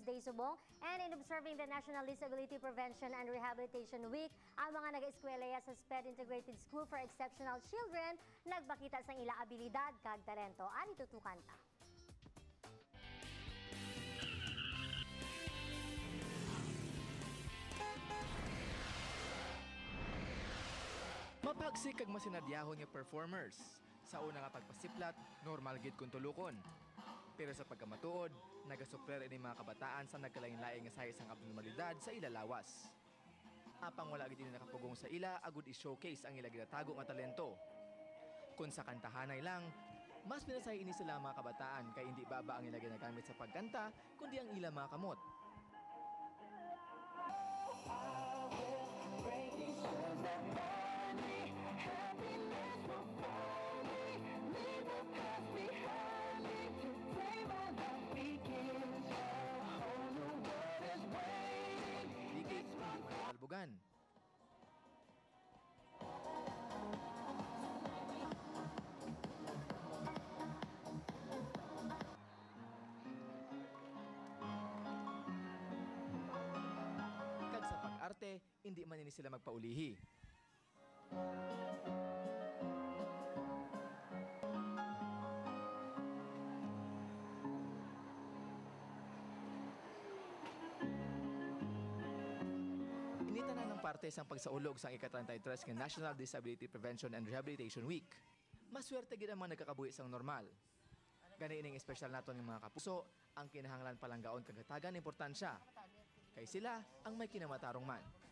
Day Subong. And in observing the National Disability Prevention and Rehabilitation Week, ang mga nag-eskwelaya sa SPED Integrated School for Exceptional Children nagbakita sa ilang abilidad kag talento. Ani tutukan ta. Mapagsik kag masinadyahon nga performers. Sa una nga pagpasiplat, normal gid kung tulukon. Pero sa pagkamatuod, nagasupler ini mga kabataan sa nagkalain-laing nga sayos ang abnormalidad sa ila lawas. Apang wala gid ini nakapugong sa ila, agud i-showcase ang ila ginatago nga talento. Kung sa kantahanay lang, mas pinasay ini sila mga kabataan kay hindi baba ang ila ginagamit sa pagkanta, kundi ang ila mga kamot. Bugan. Kag sa pag-arte, hindi man ini sila magpaulihi. Initanan ng parte sa pagsaulog sa ika-33 ng National Disability Prevention and Rehabilitation Week. Maswerte gid ang mga nagkakabuhi sang normal. Gani ining espesyal naton ng mga kapuso, ang kinahanglan palanggaon kagatagan importansya. Kay sila ang may kinamatarong man.